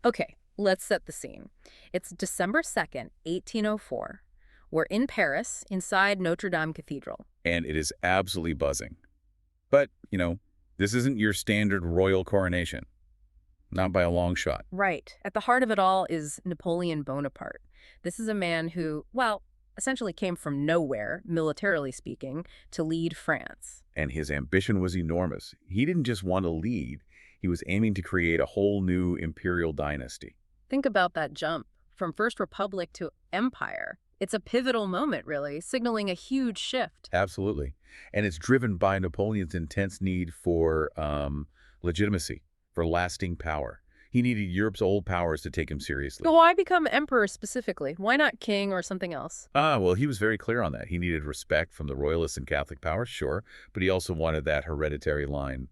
Okay, let's set the scene. It's December 2nd, 1804. We're in Paris, inside Notre Dame Cathedral. And it is absolutely buzzing. But, this isn't your standard royal coronation. Not by a long shot. Right. At the heart of it all is Napoleon Bonaparte. This is a man who, well, essentially came from nowhere, militarily speaking, to lead France. And his ambition was enormous. He didn't just want to lead. He was aiming to create a whole new imperial dynasty. Think about that jump from First Republic to Empire. It's a pivotal moment, really, signaling a huge shift. Absolutely. And it's driven by Napoleon's intense need for legitimacy, for lasting power. He needed Europe's old powers to take him seriously. But why become emperor specifically? Why not king or something else? Well, he was very clear on that. He needed respect from the royalists and Catholic powers, sure, but he also wanted that hereditary line,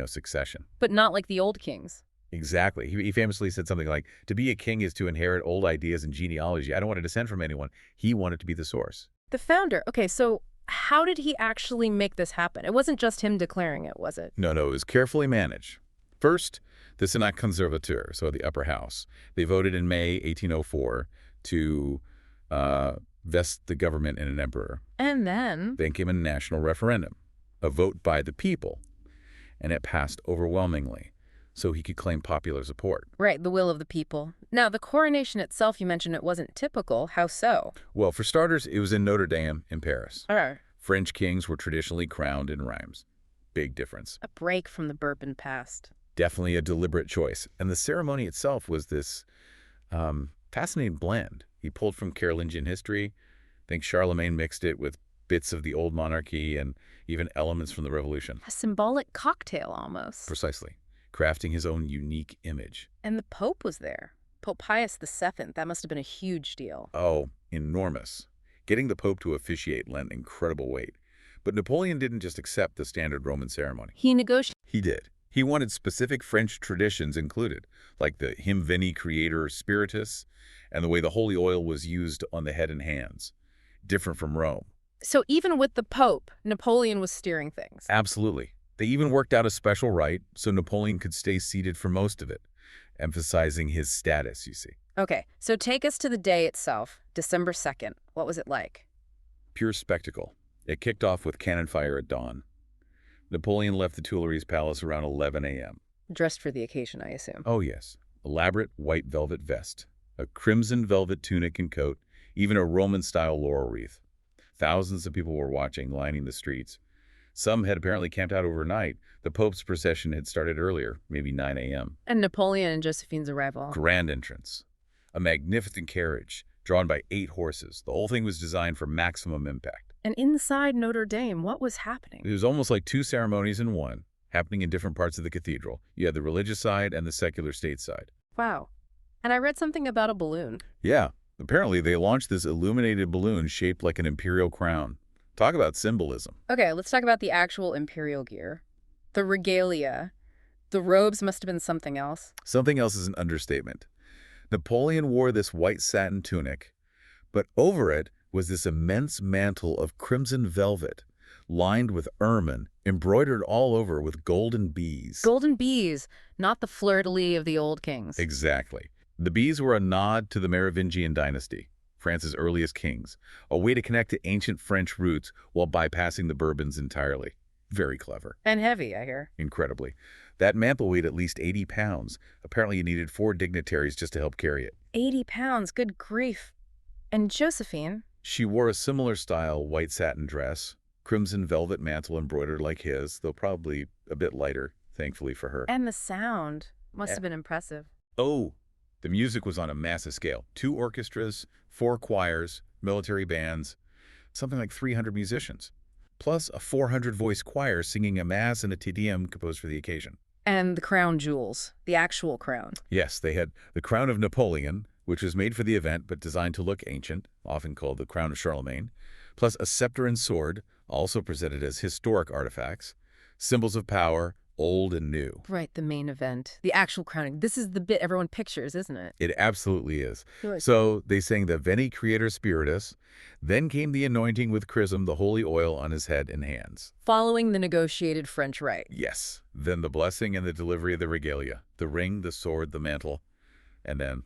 succession. But not like the old kings. Exactly. He famously said something like, to be a king is to inherit old ideas and genealogy. I don't want to descend from anyone. He wanted to be the source. The founder. Okay, so how did he actually make this happen? It wasn't just him declaring it, was it? No, it was carefully managed. First, the Senat Conservateur, so the upper house. They voted in May 1804 to vest the government in an emperor. And then? Then came a national referendum, a vote by the people, and it passed overwhelmingly, so he could claim popular support. Right, the will of the people. Now, the coronation itself, you mentioned it wasn't typical. How so? Well, for starters, it was in Notre Dame in Paris. Oh. French kings were traditionally crowned in Reims. Big difference. A break from the Bourbon past. Definitely a deliberate choice. And the ceremony itself was this fascinating blend. He pulled from Carolingian history. I think Charlemagne mixed it with bits of the old monarchy and even elements from the Revolution. A symbolic cocktail, almost. Precisely. Crafting his own unique image. And the Pope was there. Pope Pius VII. That must have been a huge deal. Oh, enormous. Getting the Pope to officiate lent incredible weight. But Napoleon didn't just accept the standard Roman ceremony. He negotiated. He did. He wanted specific French traditions included, like the Him Veni Creator Spiritus and the way the holy oil was used on the head and hands, different from Rome. So even with the Pope, Napoleon was steering things. Absolutely. They even worked out a special rite so Napoleon could stay seated for most of it, emphasizing his status, you see. Okay, so take us to the day itself, December 2nd. What was it like? Pure spectacle. It kicked off with cannon fire at dawn. Napoleon left the Tuileries Palace around 11 a.m. Dressed for the occasion, I assume. Oh, yes. Elaborate white velvet vest, a crimson velvet tunic and coat, even a Roman-style laurel wreath. Thousands of people were watching, lining the streets. Some had apparently camped out overnight. The Pope's procession had started earlier, maybe 9 a.m. And Napoleon and Josephine's arrival. Grand entrance. A magnificent carriage, drawn by 8 horses. The whole thing was designed for maximum impact. And inside Notre Dame, what was happening? It was almost like 2 ceremonies in one, happening in different parts of the cathedral. You had the religious side and the secular state side. Wow. And I read something about a balloon. Yeah. Apparently, they launched this illuminated balloon shaped like an imperial crown. Talk about symbolism. Okay, let's talk about the actual imperial gear. The regalia. The robes must have been something else. Something else is an understatement. Napoleon wore this white satin tunic, but over it was this immense mantle of crimson velvet, lined with ermine, embroidered all over with golden bees. Golden bees, not the fleur-de-lis of the old kings. Exactly. The bees were a nod to the Merovingian dynasty, France's earliest kings, a way to connect to ancient French roots while bypassing the Bourbons entirely. Very clever. And heavy, I hear. Incredibly. That mantle weighed at least 80 pounds. Apparently you needed 4 dignitaries just to help carry it. 80 pounds, good grief. And Josephine? She wore a similar style white satin dress, crimson velvet mantle embroidered like his, though probably a bit lighter, thankfully for her. And the sound must have been impressive. Oh, the music was on a massive scale. 2 orchestras, 4 choirs, military bands, something like 300 musicians, plus a 400-voice choir singing a mass and a Te Deum composed for the occasion. And the crown jewels, the actual crown. Yes, they had the crown of Napoleon, which was made for the event but designed to look ancient, often called the crown of Charlemagne, plus a scepter and sword, also presented as historic artifacts, symbols of power, old and new. Right, the main event, the actual crowning. This is the bit everyone pictures, isn't it? It absolutely is. Good. So they sang the Veni Creator Spiritus, then came the anointing with chrism, the holy oil on his head and hands. Following the negotiated French rite. Yes, then the blessing and the delivery of the regalia, the ring, the sword, the mantle. And then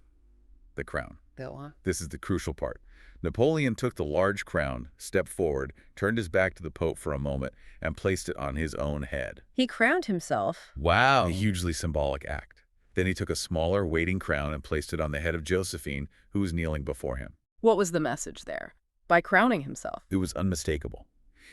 the crown. Go on. This is the crucial part. Napoleon took the large crown, stepped forward, turned his back to the Pope for a moment, and placed it on his own head. He crowned himself. Wow. A hugely symbolic act. Then he took a smaller, waiting crown and placed it on the head of Josephine, who was kneeling before him. What was the message there? By crowning himself. It was unmistakable.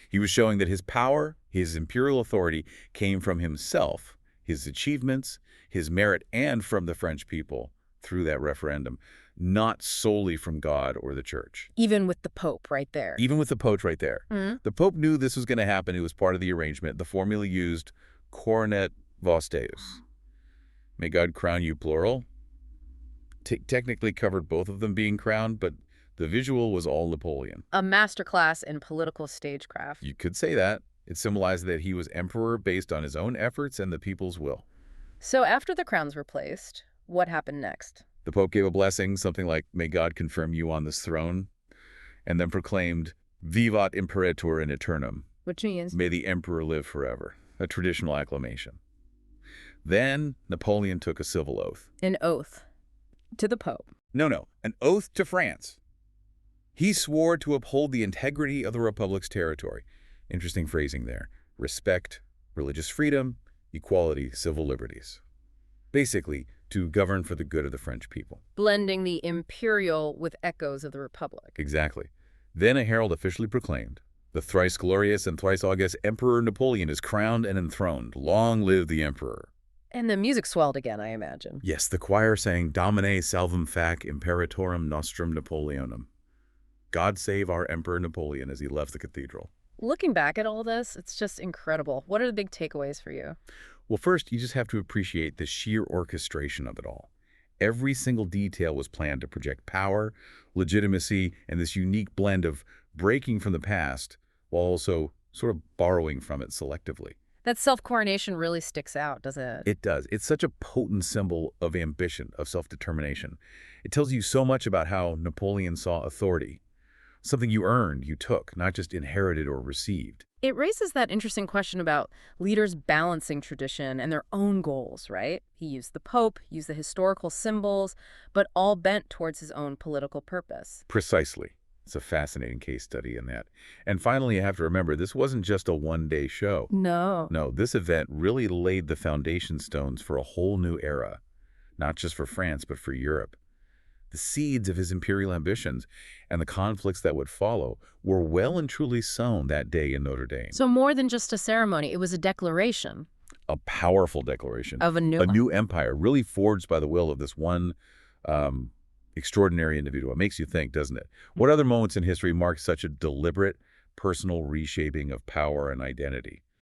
He was showing that his power, his imperial authority, came from himself, his achievements, his merit, and from the French people through that referendum, not solely from God or the church. Even with the Pope right there. Even with the Pope right there. Mm. The Pope knew this was going to happen. It was part of the arrangement. The formula used, coronet vos Deus. May God crown you, plural. Technically covered both of them being crowned, but the visual was all Napoleon. A masterclass in political stagecraft. You could say that. It symbolized that he was emperor based on his own efforts and the people's will. So after the crowns were placed, what happened next? The Pope gave a blessing, something like, may God confirm you on this throne, and then proclaimed, Vivat Imperator in Aeternum. Which means? May the emperor live forever. A traditional acclamation. Then Napoleon took a civil oath. An oath. To the Pope. No, an oath to France. He swore to uphold the integrity of the Republic's territory. Interesting phrasing there. Respect, religious freedom, equality, civil liberties. Basically, to govern for the good of the French people. Blending the imperial with echoes of the Republic. Exactly. Then a herald officially proclaimed, the thrice glorious and thrice august Emperor Napoleon is crowned and enthroned. Long live the Emperor. And the music swelled again, I imagine. Yes, the choir sang Domine salvum fac imperatorum nostrum Napoleonum. God save our Emperor Napoleon as he left the cathedral. Looking back at all this, it's just incredible. What are the big takeaways for you? Well, first, you just have to appreciate the sheer orchestration of it all. Every single detail was planned to project power, legitimacy, and this unique blend of breaking from the past while also sort of borrowing from it selectively. That self-coronation really sticks out, doesn't it? It does. It's such a potent symbol of ambition, of self-determination. It tells you so much about how Napoleon saw authority. Something you earned, you took, not just inherited or received. It raises that interesting question about leaders balancing tradition and their own goals, right? He used the Pope, used the historical symbols, but all bent towards his own political purpose. Precisely. It's a fascinating case study in that. And finally, you have to remember, this wasn't just a one-day show. No. No, this event really laid the foundation stones for a whole new era, not just for France, but for Europe. The seeds of his imperial ambitions and the conflicts that would follow were well and truly sown that day in Notre Dame. So more than just a ceremony, it was a declaration. A powerful declaration. Of a new empire, really forged by the will of this one extraordinary individual. It makes you think, doesn't it? What other moments in history mark such a deliberate, personal reshaping of power and identity?